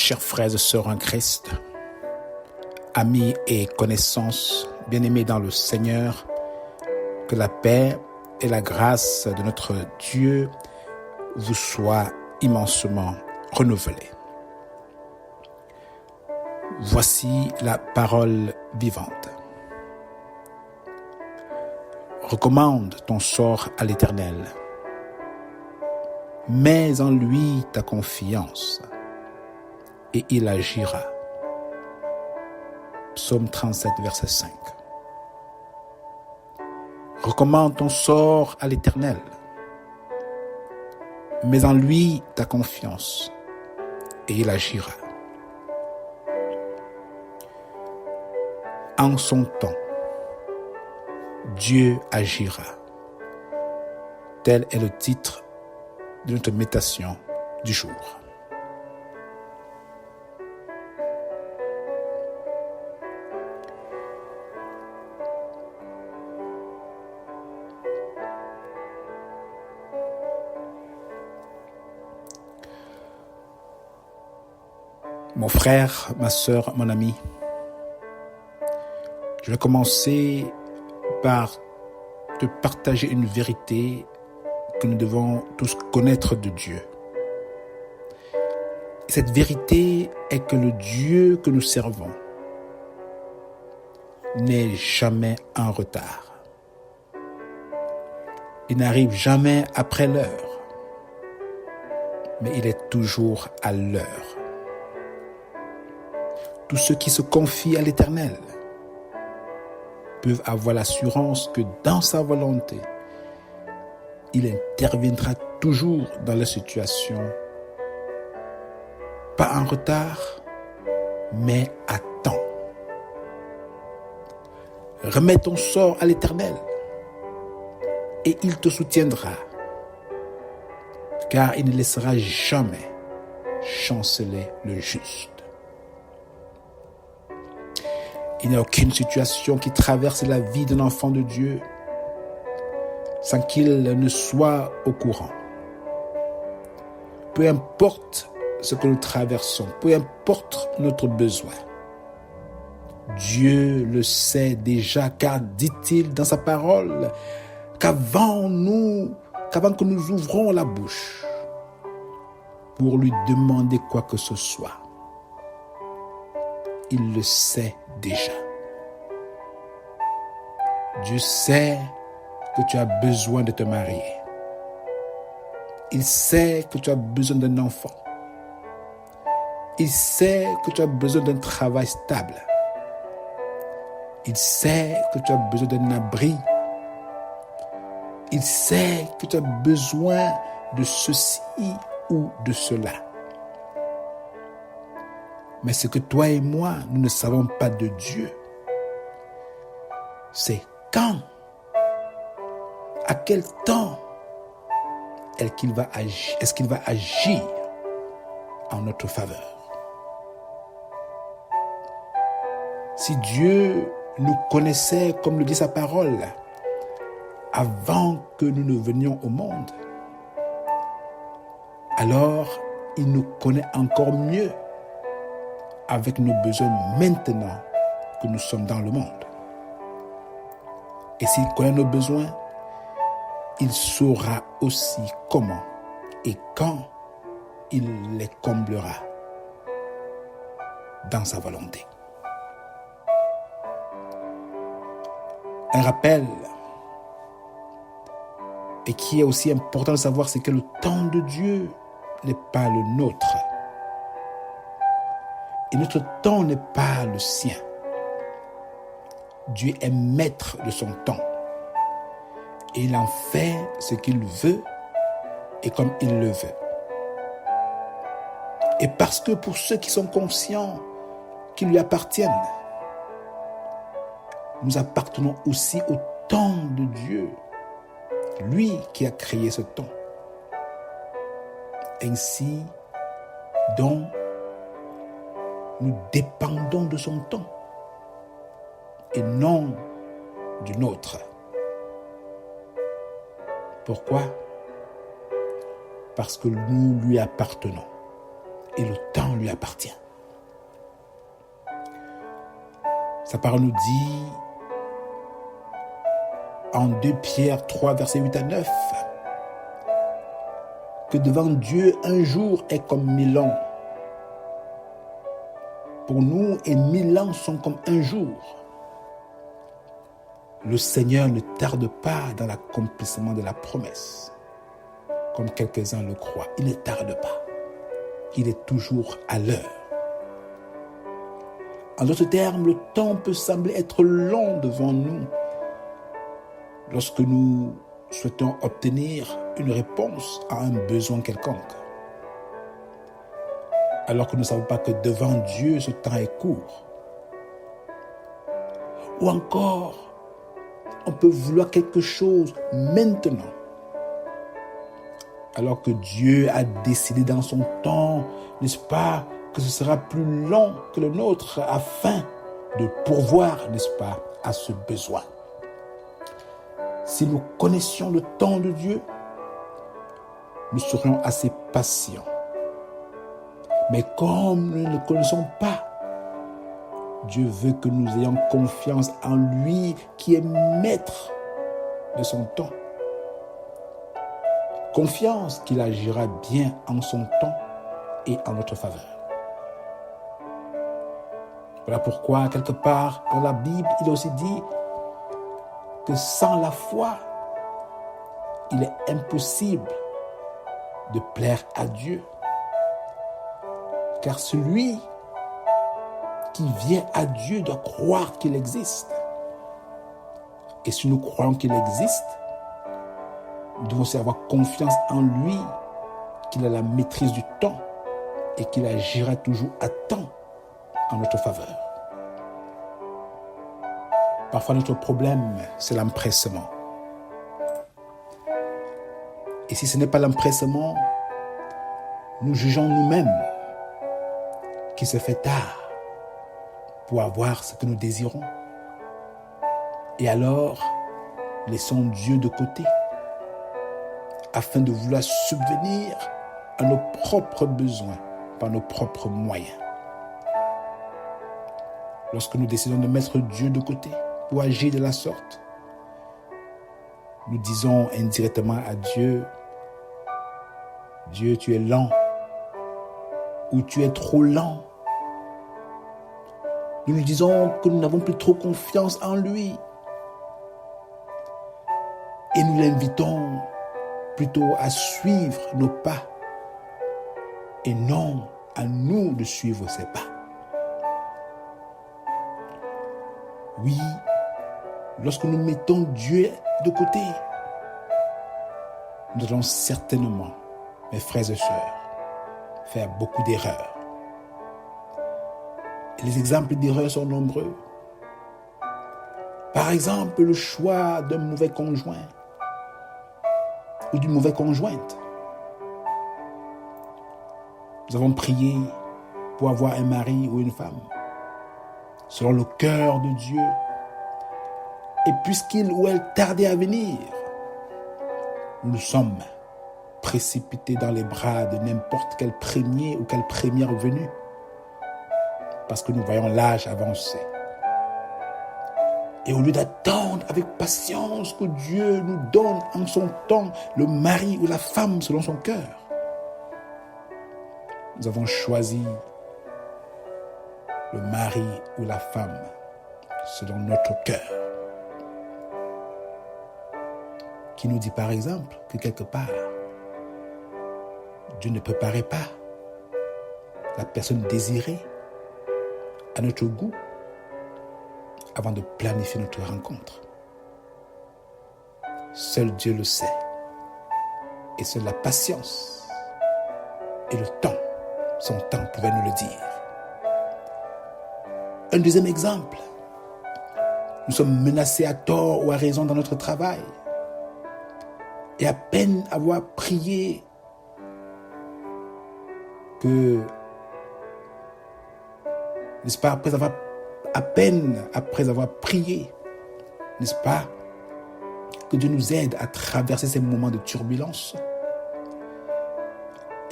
Chers frères et sœurs en Christ, amis et connaissances, bien-aimés dans le Seigneur, que la paix et la grâce de notre Dieu vous soient immensément renouvelées. Voici la parole vivante. Recommande ton sort à l'Éternel. Mets en lui ta confiance et il agira. Psaume 37, verset 5. Recommande ton sort à l'Éternel. Mets en lui ta confiance et il agira. En son temps, Dieu agira. Tel est le titre de notre méditation du jour. Mon frère, ma sœur, mon ami, je vais commencer par te partager une vérité que nous devons tous connaître de Dieu. Cette vérité est que le Dieu que nous servons n'est jamais en retard. Il n'arrive jamais après l'heure, mais il est toujours à l'heure. Tous ceux qui se confient à l'Éternel peuvent avoir l'assurance que dans sa volonté, il interviendra toujours dans les situations, pas en retard, mais à temps. Remets ton sort à l'Éternel et il te soutiendra, car il ne laissera jamais chanceler le juste. Il n'y a aucune situation qui traverse la vie d'un enfant de Dieu sans qu'il ne soit au courant. Peu importe ce que nous traversons, peu importe notre besoin, Dieu le sait déjà, car dit-il dans sa parole qu'avant que nous ouvrons la bouche pour lui demander quoi que ce soit, il le sait déjà. Dieu sait que tu as besoin de te marier. Il sait que tu as besoin d'un enfant. Il sait que tu as besoin d'un travail stable. Il sait que tu as besoin d'un abri. Il sait que tu as besoin de ceci ou de cela. Mais ce que toi et moi, nous ne savons pas de Dieu, c'est quand, à quel temps est-ce qu'il va agir en notre faveur. Si Dieu nous connaissait, comme le dit sa parole, avant que nous ne venions au monde, alors il nous connaît encore mieux avec nos besoins maintenant que nous sommes dans le monde. Et s'il connaît nos besoins, il saura aussi comment et quand il les comblera dans sa volonté. Un rappel, et qui est aussi important de savoir, c'est que le temps de Dieu n'est pas le nôtre. Et notre temps n'est pas le sien. Dieu est maître de son temps. Et il en fait ce qu'il veut et comme il le veut. Et parce que pour ceux qui sont conscients qu'ils lui appartiennent, nous appartenons aussi au temps de Dieu, lui qui a créé ce temps. Ainsi, donc, nous dépendons de son temps et non du nôtre. Pourquoi? Parce que nous lui appartenons et le temps lui appartient. Sa parole nous dit en 2 Pierre 3, versets 8 à 9, que devant Dieu, un jour est comme 1000 ans. Pour nous, et 1000 ans sont comme un jour. Le Seigneur ne tarde pas dans l'accomplissement de la promesse, comme quelques-uns le croient. Il ne tarde pas. Il est toujours à l'heure. En d'autres termes, le temps peut sembler être long devant nous lorsque nous souhaitons obtenir une réponse à un besoin quelconque. Alors que nous ne savons pas que devant Dieu, ce temps est court. Ou encore, on peut vouloir quelque chose maintenant, alors que Dieu a décidé dans son temps, n'est-ce pas, que ce sera plus long que le nôtre afin de pourvoir, n'est-ce pas, à ce besoin. Si nous connaissions le temps de Dieu, nous serions assez patients. Mais comme nous ne le connaissons pas, Dieu veut que nous ayons confiance en lui qui est maître de son temps. Confiance qu'il agira bien en son temps et en notre faveur. Voilà pourquoi, quelque part dans la Bible, il est aussi dit que sans la foi, il est impossible de plaire à Dieu. Car celui qui vient à Dieu doit croire qu'il existe. Et si nous croyons qu'il existe, nous devons aussi avoir confiance en lui, qu'il a la maîtrise du temps et qu'il agira toujours à temps en notre faveur. Parfois, notre problème, c'est l'empressement. Et si ce n'est pas l'empressement, nous jugeons nous-mêmes qu'il se fait tard pour avoir ce que nous désirons. Et alors, laissons Dieu de côté afin de vouloir subvenir à nos propres besoins par nos propres moyens. Lorsque nous décidons de mettre Dieu de côté pour agir de la sorte, nous disons indirectement à Dieu, Dieu, tu es lent ou tu es trop lent. Nous lui disons que nous n'avons plus trop confiance en lui. Et nous l'invitons plutôt à suivre nos pas et non à nous de suivre ses pas. Oui, lorsque nous mettons Dieu de côté, nous allons certainement, mes frères et sœurs, faire beaucoup d'erreurs. Et les exemples d'erreurs sont nombreux. Par exemple, le choix d'un mauvais conjoint ou d'une mauvaise conjointe. Nous avons prié pour avoir un mari ou une femme selon le cœur de Dieu. Et puisqu'il ou elle tardait à venir, nous sommes précipités dans les bras de n'importe quel premier ou quelle première venue parce que nous voyons l'âge avancer. Et au lieu d'attendre avec patience que Dieu nous donne en son temps le mari ou la femme selon son cœur, nous avons choisi le mari ou la femme selon notre cœur. Qui nous dit par exemple que quelque part, Dieu ne préparait pas la personne désirée à notre goût avant de planifier notre rencontre. Seul Dieu le sait. Et seule la patience et le temps, son temps pouvait nous le dire. Un deuxième exemple. Nous sommes menacés à tort ou à raison dans notre travail. Et à peine avoir prié que, n'est-ce pas, à peine après avoir prié, n'est-ce pas, que Dieu nous aide à traverser ces moments de turbulence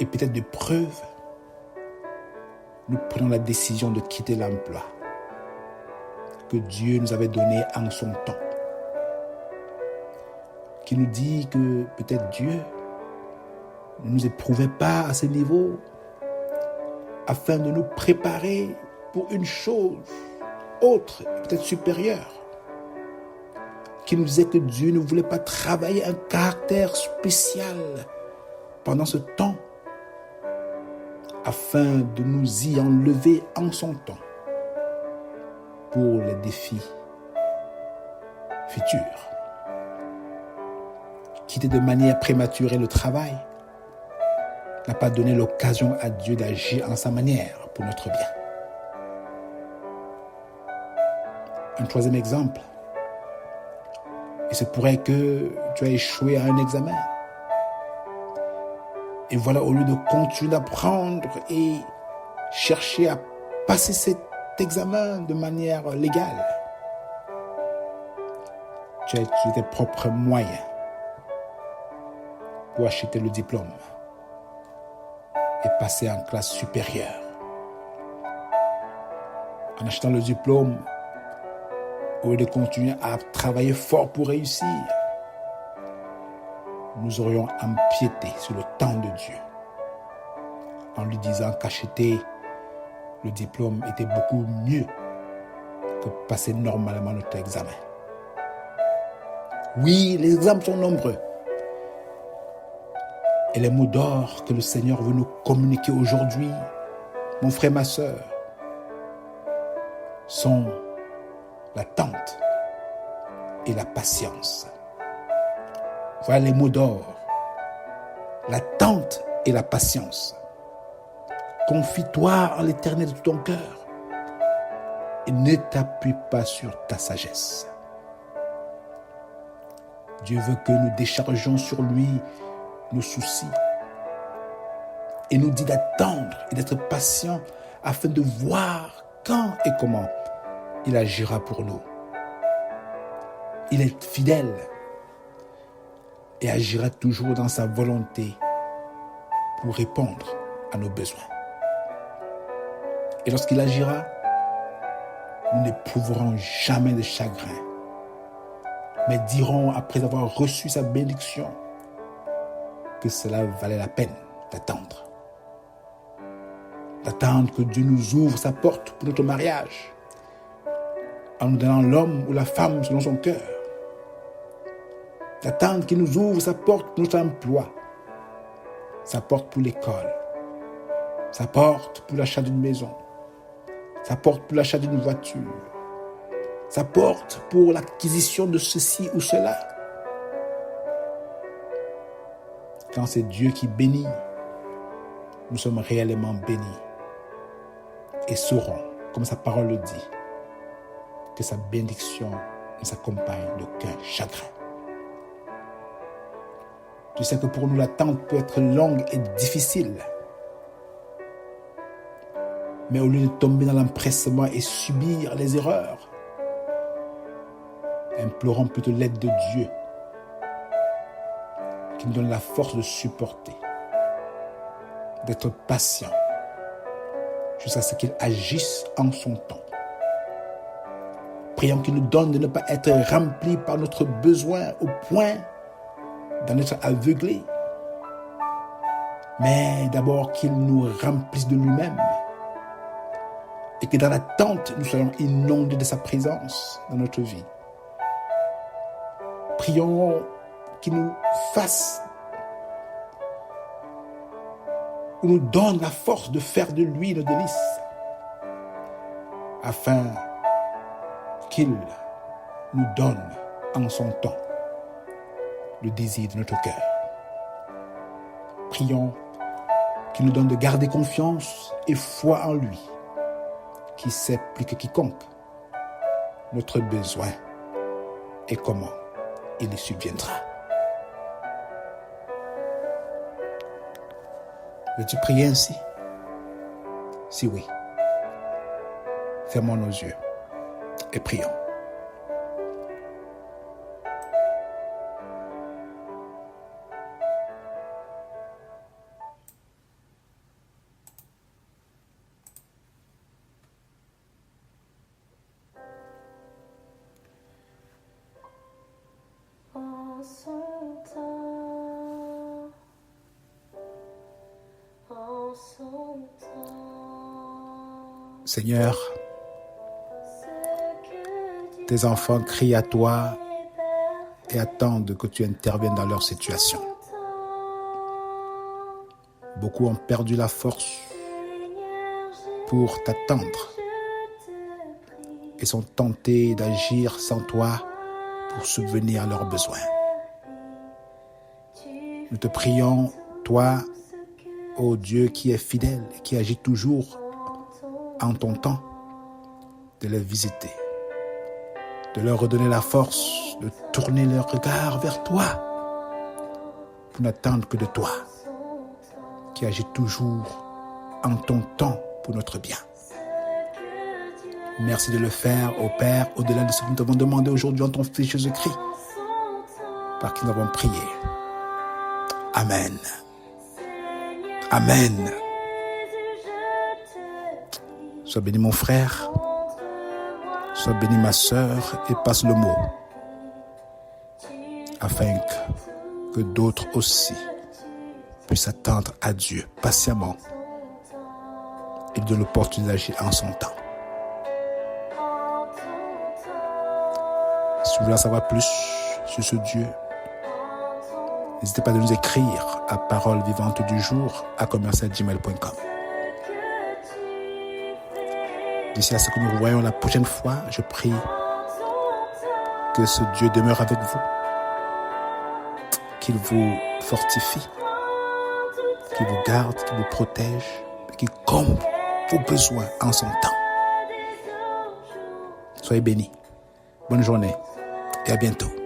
et peut-être de preuves, nous prenons la décision de quitter l'emploi que Dieu nous avait donné en son temps, qui nous dit que peut-être Dieu ne nous éprouvait pas à ce niveau afin de nous préparer pour une chose autre, peut-être supérieure, qui nous disait que Dieu ne voulait pas travailler un caractère spécial pendant ce temps afin de nous y enlever en son temps pour les défis futurs. Quitter de manière prématurée le travail n'a pas donné l'occasion à Dieu d'agir en sa manière pour notre bien. Un troisième exemple, il se pourrait que tu as échoué à un examen. Et voilà, au lieu de continuer d'apprendre et chercher à passer cet examen de manière légale, tu as utilisé tes propres moyens pour acheter le diplôme et passer en classe supérieure. En achetant le diplôme, au lieu de continuer à travailler fort pour réussir, nous aurions empiété sur le temps de Dieu en lui disant qu'acheter le diplôme était beaucoup mieux que passer normalement notre examen. Oui, les exemples sont nombreux. Et les mots d'or que le Seigneur veut nous communiquer aujourd'hui, mon frère, ma sœur, sont l'attente et la patience. Voilà les mots d'or. L'attente et la patience. Confie-toi en l'Éternel de tout ton cœur et ne t'appuie pas sur ta sagesse. Dieu veut que nous déchargions sur lui nos soucis et nous dit d'attendre et d'être patient afin de voir quand et comment il agira pour nous. Il est fidèle et agira toujours dans sa volonté pour répondre à nos besoins. Et lorsqu'il agira, nous n'éprouverons jamais de chagrin, mais dirons, après avoir reçu sa bénédiction, que cela valait la peine d'attendre. D'attendre que Dieu nous ouvre sa porte pour notre mariage, en nous donnant l'homme ou la femme selon son cœur. D'attendre qu'il nous ouvre sa porte pour notre emploi, sa porte pour l'école, sa porte pour l'achat d'une maison, sa porte pour l'achat d'une voiture, sa porte pour l'acquisition de ceci ou cela. Quand c'est Dieu qui bénit, nous sommes réellement bénis et saurons, comme sa parole le dit, que sa bénédiction ne s'accompagne d'aucun chagrin. Tu sais que pour nous, l'attente peut être longue et difficile. Mais au lieu de tomber dans l'empressement et subir les erreurs, implorons plutôt l'aide de Dieu qui nous donne la force de supporter, d'être patient jusqu'à ce qu'il agisse en son temps. Prions qu'il nous donne de ne pas être remplis par notre besoin au point d'en être aveuglés, mais d'abord qu'il nous remplisse de lui-même et que dans l'attente, nous soyons inondés de sa présence dans notre vie. Prions qu'il nous fasse, ou nous donne la force de faire de lui nos délices, afin qu'il nous donne en son temps le désir de notre cœur. Prions qu'il nous donne de garder confiance et foi en lui, qui sait plus que quiconque notre besoin et comment il y subviendra. Veux-tu prier ainsi? Si oui, fermons nos yeux et prions. Seigneur, tes enfants crient à toi et attendent que tu interviennes dans leur situation. Beaucoup ont perdu la force pour t'attendre et sont tentés d'agir sans toi pour subvenir à leurs besoins. Nous te prions, toi, ô Dieu qui est fidèle et qui agit toujours en ton temps, de les visiter, de leur redonner la force de tourner leur regard vers toi pour n'attendre que de toi, qui agit toujours en ton temps pour notre bien. Merci de le faire, ô Père, au-delà de ce que nous t'avons demandé aujourd'hui en ton Fils Jésus-Christ, par qui nous avons prié. Amen. Amen. Sois béni mon frère, sois béni ma sœur et passe le mot, afin que d'autres aussi puissent attendre à Dieu patiemment et de l'opportunité d'agir en son temps. Si vous voulez en savoir plus sur ce Dieu, n'hésitez pas à nous écrire à parolevivantedujour@gmail.com. D'ici à ce que nous voyons la prochaine fois, je prie que ce Dieu demeure avec vous, qu'il vous fortifie, qu'il vous garde, qu'il vous protège, qu'il comble vos besoins en son temps. Soyez bénis. Bonne journée et à bientôt.